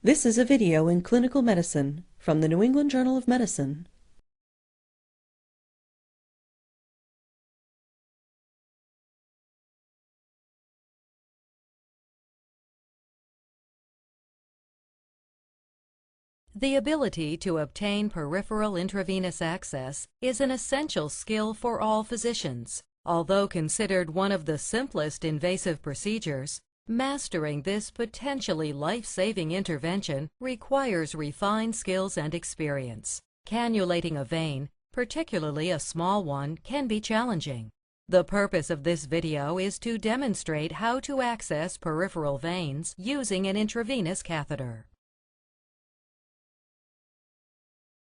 This is a video in clinical medicine from the New England Journal of Medicine. The ability to obtain peripheral intravenous access is an essential skill for all physicians. Although considered one of the simplest invasive procedures, mastering this potentially life-saving intervention requires refined skills and experience. Cannulating a vein, particularly a small one, can be challenging. The purpose of this video is to demonstrate how to access peripheral veins using an intravenous catheter.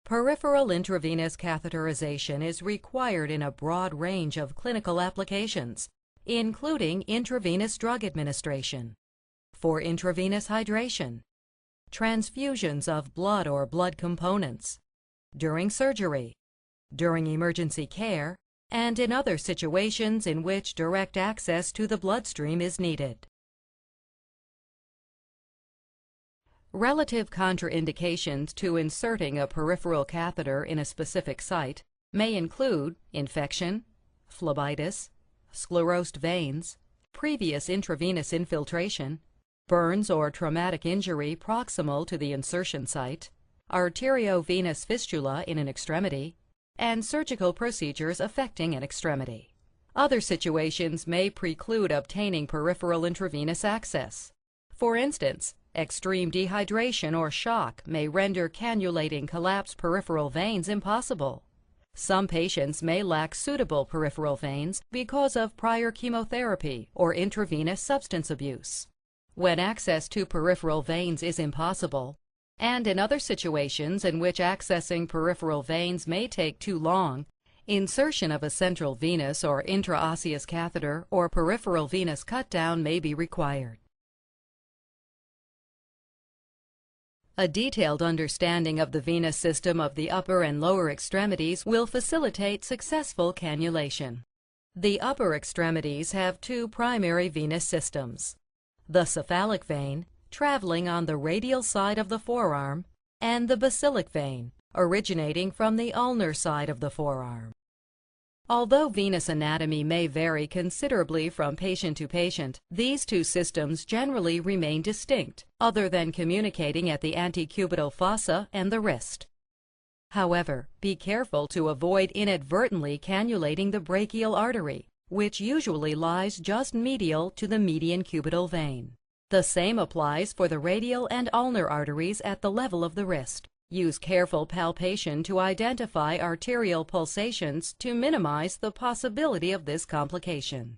Peripheral intravenous catheterization is required in a broad range of clinical applications, including intravenous drug administration, for intravenous hydration, transfusions of blood or blood components, during surgery, during emergency care, and in other situations in which direct access to the bloodstream is needed. Relative contraindications to inserting a peripheral catheter in a specific site may include infection, phlebitis, sclerosed veins, previous intravenous infiltration, burns or traumatic injury proximal to the insertion site, arteriovenous fistula in an extremity, and surgical procedures affecting an extremity. Other situations may preclude obtaining peripheral intravenous access. For instance, extreme dehydration or shock may render cannulating collapsed peripheral veins impossible. Some patients may lack suitable peripheral veins because of prior chemotherapy or intravenous substance abuse. When access to peripheral veins is impossible, and in other situations in which accessing peripheral veins may take too long, insertion of a central venous or intraosseous catheter or peripheral venous cut-down may be required. A detailed understanding of the venous system of the upper and lower extremities will facilitate successful cannulation. The upper extremities have two primary venous systems: the cephalic vein, traveling on the radial side of the forearm, and the basilic vein, originating from the ulnar side of the forearm. Although venous anatomy may vary considerably from patient to patient, these two systems generally remain distinct, other than communicating at the antecubital fossa and the wrist. However, be careful to avoid inadvertently cannulating the brachial artery, which usually lies just medial to the median cubital vein. The same applies for the radial and ulnar arteries at the level of the wrist. Use careful palpation to identify arterial pulsations to minimize the possibility of this complication.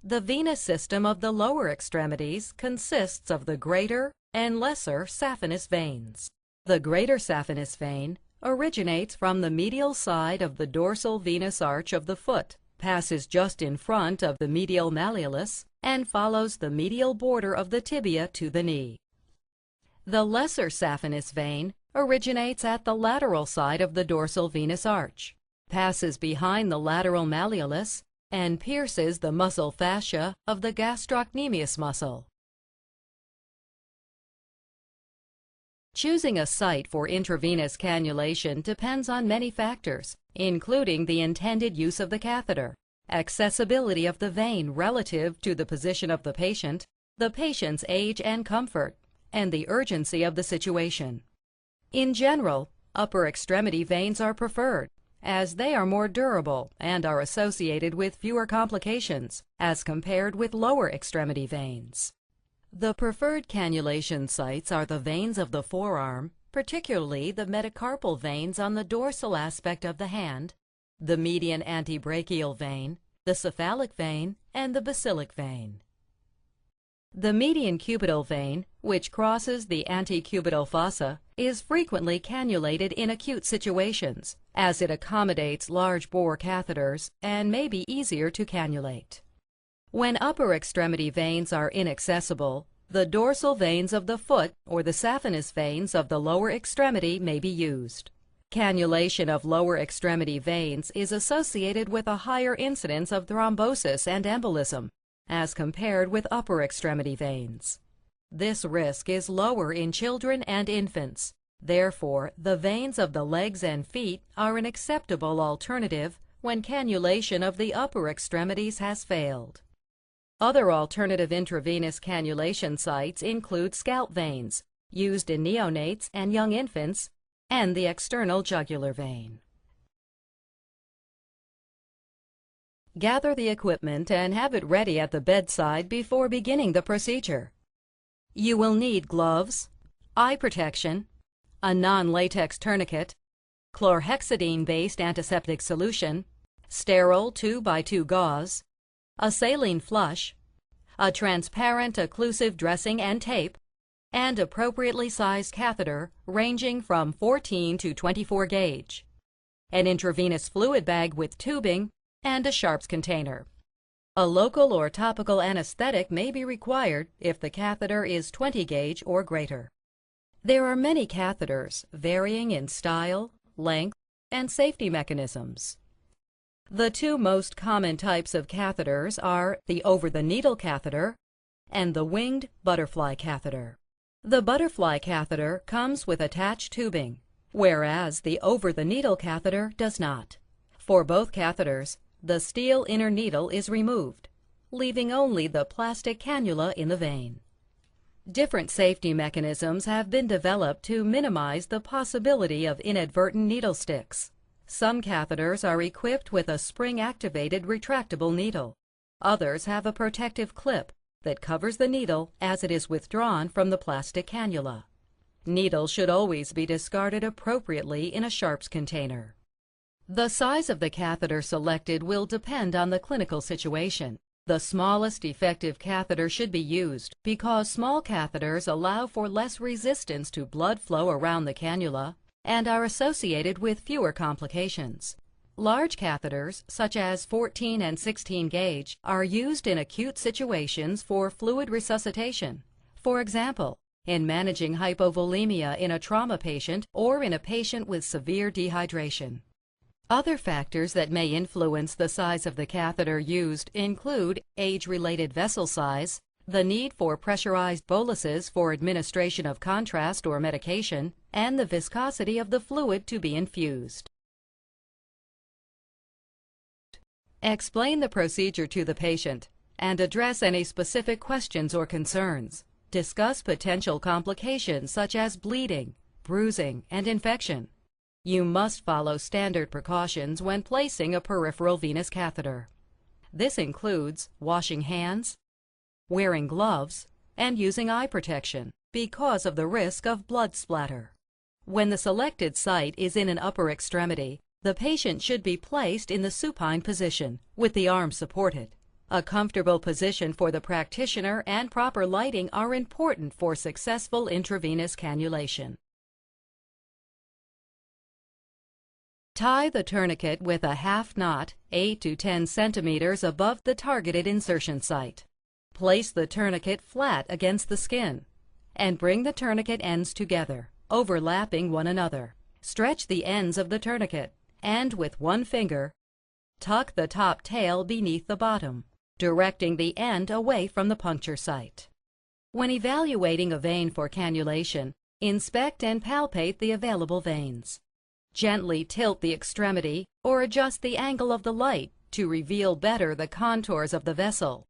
The venous system of the lower extremities consists of the greater and lesser saphenous veins. The greater saphenous vein originates from the medial side of the dorsal venous arch of the foot, passes just in front of the medial malleolus, and follows the medial border of the tibia to the knee. The lesser saphenous vein originates at the lateral side of the dorsal venous arch, passes behind the lateral malleolus, and pierces the muscle fascia of the gastrocnemius muscle. Choosing a site for intravenous cannulation depends on many factors, including the intended use of the catheter, accessibility of the vein relative to the position of the patient's age and comfort, and the urgency of the situation. In general, upper extremity veins are preferred, as they are more durable and are associated with fewer complications as compared with lower extremity veins. The preferred cannulation sites are the veins of the forearm, particularly the metacarpal veins on the dorsal aspect of the hand, the median antebrachial vein, the cephalic vein, and the basilic vein. The median cubital vein, which crosses the antecubital fossa, is frequently cannulated in acute situations, as it accommodates large bore catheters and may be easier to cannulate. When upper extremity veins are inaccessible, the dorsal veins of the foot or the saphenous veins of the lower extremity may be used. Cannulation of lower extremity veins is associated with a higher incidence of thrombosis and embolism, as compared with upper extremity veins. This risk is lower in children and infants. Therefore, the veins of the legs and feet are an acceptable alternative when cannulation of the upper extremities has failed. Other alternative intravenous cannulation sites include scalp veins, used in neonates and young infants, and the external jugular vein. Gather the equipment and have it ready at the bedside before beginning the procedure. You will need gloves, eye protection, a non-latex tourniquet, chlorhexidine-based antiseptic solution, sterile 2x2 gauze, a saline flush, a transparent occlusive dressing and tape, and appropriately sized catheter ranging from 14 to 24 gauge, an intravenous fluid bag with tubing, and a sharps container. A local or topical anesthetic may be required if the catheter is 20 gauge or greater. There are many catheters varying in style, length, and safety mechanisms. The two most common types of catheters are the over-the-needle catheter and the winged butterfly catheter. The butterfly catheter comes with attached tubing, whereas the over-the-needle catheter does not. For both catheters, the steel inner needle is removed, leaving only the plastic cannula in the vein. Different safety mechanisms have been developed to minimize the possibility of inadvertent needle sticks. Some catheters are equipped with a spring-activated retractable needle. Others have a protective clip that covers the needle as it is withdrawn from the plastic cannula. Needles should always be discarded appropriately in a sharps container. The size of the catheter selected will depend on the clinical situation. The smallest effective catheter should be used because small catheters allow for less resistance to blood flow around the cannula and are associated with fewer complications. Large catheters, such as 14 and 16 gauge, are used in acute situations for fluid resuscitation. For example, in managing hypovolemia in a trauma patient or in a patient with severe dehydration. Other factors that may influence the size of the catheter used include age-related vessel size, the need for pressurized boluses for administration of contrast or medication, and the viscosity of the fluid to be infused. Explain the procedure to the patient and address any specific questions or concerns. Discuss potential complications such as bleeding, bruising, and infection. You must follow standard precautions when placing a peripheral venous catheter. This includes washing hands, wearing gloves, and using eye protection because of the risk of blood splatter. When the selected site is in an upper extremity, the patient should be placed in the supine position with the arms supported. A comfortable position for the practitioner and proper lighting are important for successful intravenous cannulation. Tie the tourniquet with a half knot 8 to 10 centimeters above the targeted insertion site. Place the tourniquet flat against the skin and bring the tourniquet ends together, overlapping one another. Stretch the ends of the tourniquet and with one finger, tuck the top tail beneath the bottom, directing the end away from the puncture site. When evaluating a vein for cannulation, inspect and palpate the available veins. Gently tilt the extremity or adjust the angle of the light to reveal better the contours of the vessel.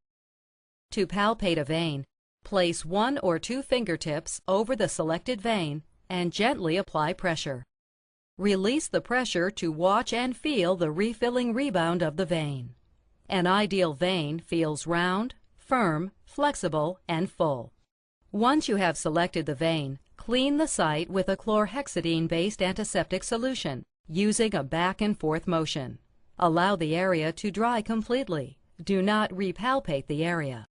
To palpate a vein, place 1 or 2 fingertips over the selected vein and gently apply pressure. Release the pressure to watch and feel the refilling rebound of the vein. An ideal vein feels round, firm, flexible, and full. Once you have selected the vein, clean the site with a chlorhexidine-based antiseptic solution using a back and forth motion. Allow the area to dry completely. Do not repalpate the area.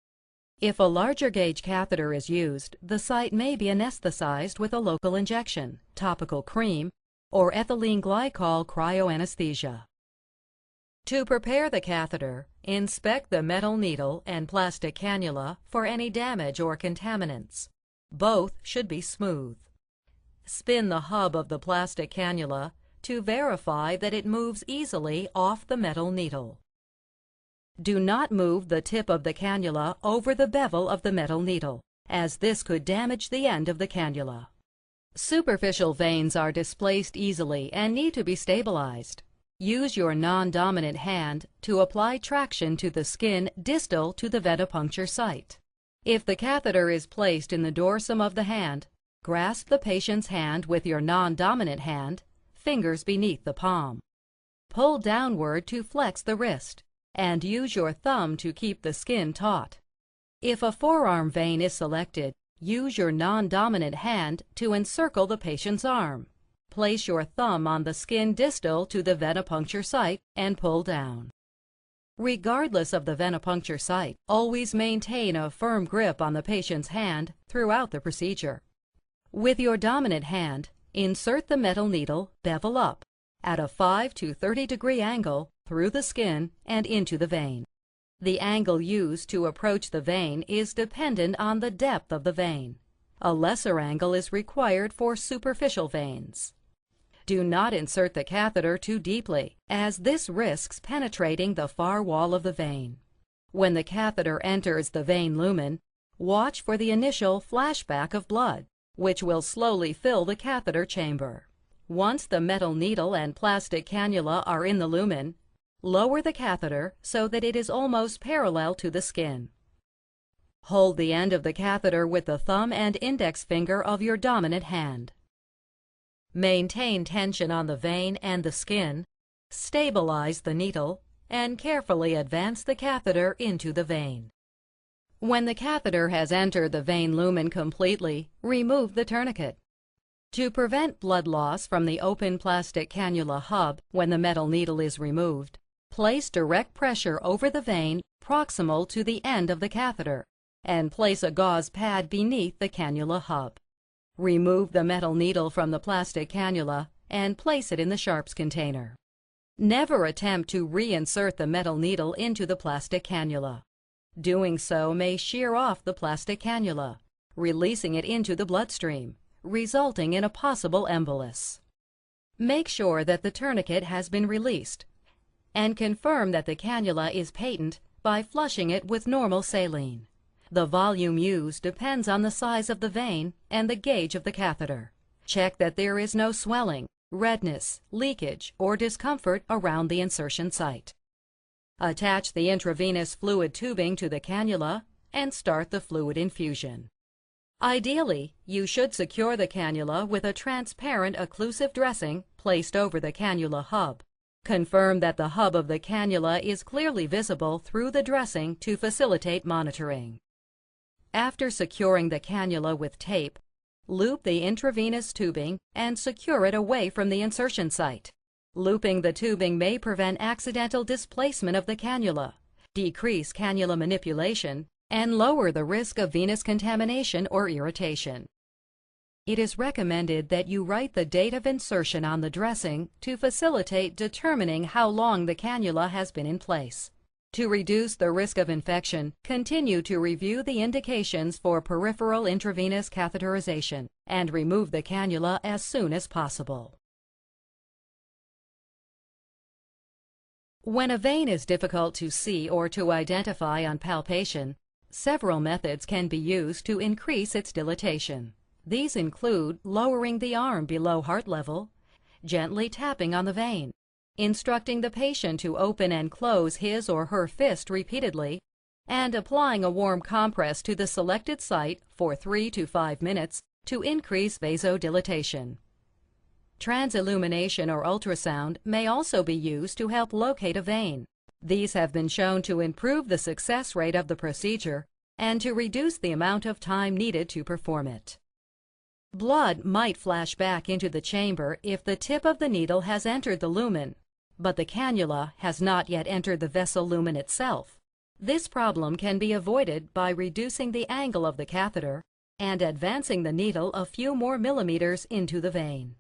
If a larger gauge catheter is used, the site may be anesthetized with a local injection, topical cream, or ethylene glycol cryoanesthesia. To prepare the catheter, inspect the metal needle and plastic cannula for any damage or contaminants. Both should be smooth. Spin the hub of the plastic cannula to verify that it moves easily off the metal needle. Do not move the tip of the cannula over the bevel of the metal needle, as this could damage the end of the cannula. Superficial veins are displaced easily and need to be stabilized. Use your non-dominant hand to apply traction to the skin distal to the venipuncture site. If the catheter is placed in the dorsum of the hand, grasp the patient's hand with your non-dominant hand, fingers beneath the palm. Pull downward to flex the wrist, and use your thumb to keep the skin taut. If a forearm vein is selected, use your non-dominant hand to encircle the patient's arm. Place your thumb on the skin distal to the venipuncture site and pull down. Regardless of the venipuncture site, always maintain a firm grip on the patient's hand throughout the procedure. With your dominant hand, insert the metal needle bevel up at a 5 to 30 degree angle through the skin and into the vein. The angle used to approach the vein is dependent on the depth of the vein. A lesser angle is required for superficial veins. Do not insert the catheter too deeply, as this risks penetrating the far wall of the vein. When the catheter enters the vein lumen, watch for the initial flashback of blood, which will slowly fill the catheter chamber. Once the metal needle and plastic cannula are in the lumen, lower the catheter so that it is almost parallel to the skin. Hold the end of the catheter with the thumb and index finger of your dominant hand. Maintain tension on the vein and the skin, stabilize the needle, and carefully advance the catheter into the vein. When the catheter has entered the vein lumen completely, remove the tourniquet. To prevent blood loss from the open plastic cannula hub when the metal needle is removed, place direct pressure over the vein proximal to the end of the catheter, and place a gauze pad beneath the cannula hub. Remove the metal needle from the plastic cannula and place it in the sharps container. Never attempt to reinsert the metal needle into the plastic cannula. Doing so may shear off the plastic cannula, releasing it into the bloodstream, resulting in a possible embolus. Make sure that the tourniquet has been released, and confirm that the cannula is patent by flushing it with normal saline. The volume used depends on the size of the vein and the gauge of the catheter. Check that there is no swelling, redness, leakage, or discomfort around the insertion site. Attach the intravenous fluid tubing to the cannula and start the fluid infusion. Ideally, you should secure the cannula with a transparent occlusive dressing placed over the cannula hub. Confirm that the hub of the cannula is clearly visible through the dressing to facilitate monitoring. After securing the cannula with tape, loop the intravenous tubing and secure it away from the insertion site. Looping the tubing may prevent accidental displacement of the cannula, decrease cannula manipulation, and lower the risk of venous contamination or irritation. It is recommended that you write the date of insertion on the dressing to facilitate determining how long the cannula has been in place. To reduce the risk of infection, continue to review the indications for peripheral intravenous catheterization and remove the cannula as soon as possible. When a vein is difficult to see or to identify on palpation, several methods can be used to increase its dilatation. These include lowering the arm below heart level, gently tapping on the vein, instructing the patient to open and close his or her fist repeatedly, and applying a warm compress to the selected site for 3 to 5 minutes to increase vasodilatation. Transillumination or ultrasound may also be used to help locate a vein. These have been shown to improve the success rate of the procedure and to reduce the amount of time needed to perform it. Blood might flash back into the chamber if the tip of the needle has entered the lumen, but the cannula has not yet entered the vessel lumen itself. This problem can be avoided by reducing the angle of the catheter and advancing the needle a few more millimeters into the vein.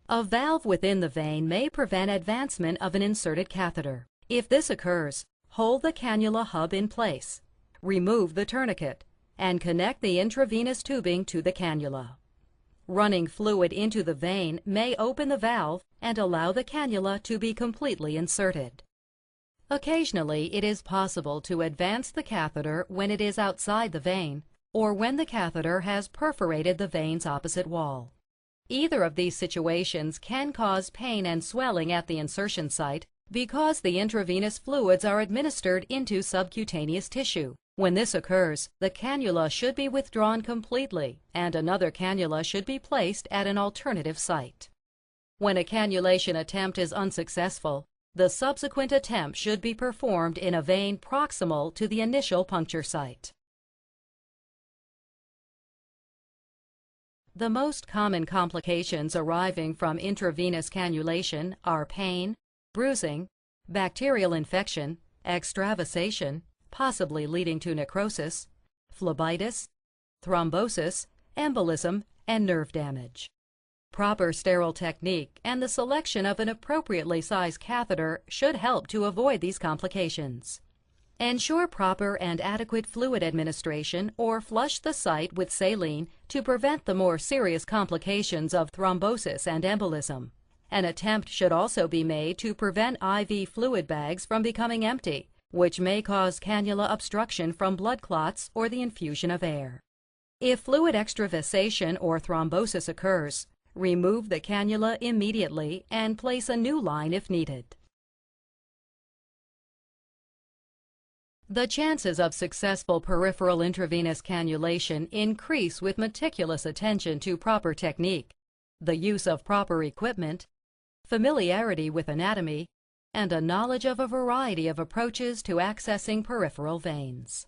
A valve within the vein may prevent advancement of an inserted catheter. If this occurs, hold the cannula hub in place, remove the tourniquet, and connect the intravenous tubing to the cannula. Running fluid into the vein may open the valve and allow the cannula to be completely inserted. Occasionally, it is possible to advance the catheter when it is outside the vein or when the catheter has perforated the vein's opposite wall. Either of these situations can cause pain and swelling at the insertion site because the intravenous fluids are administered into subcutaneous tissue. When this occurs, the cannula should be withdrawn completely and another cannula should be placed at an alternative site. When a cannulation attempt is unsuccessful, the subsequent attempt should be performed in a vein proximal to the initial puncture site. The most common complications arising from intravenous cannulation are pain, bruising, bacterial infection, extravasation, possibly leading to necrosis, phlebitis, thrombosis, embolism, and nerve damage. Proper sterile technique and the selection of an appropriately sized catheter should help to avoid these complications. Ensure proper and adequate fluid administration or flush the site with saline to prevent the more serious complications of thrombosis and embolism. An attempt should also be made to prevent IV fluid bags from becoming empty, which may cause cannula obstruction from blood clots or the infusion of air. If fluid extravasation or thrombosis occurs, remove the cannula immediately and place a new line if needed. The chances of successful peripheral intravenous cannulation increase with meticulous attention to proper technique, the use of proper equipment, familiarity with anatomy, and a knowledge of a variety of approaches to accessing peripheral veins.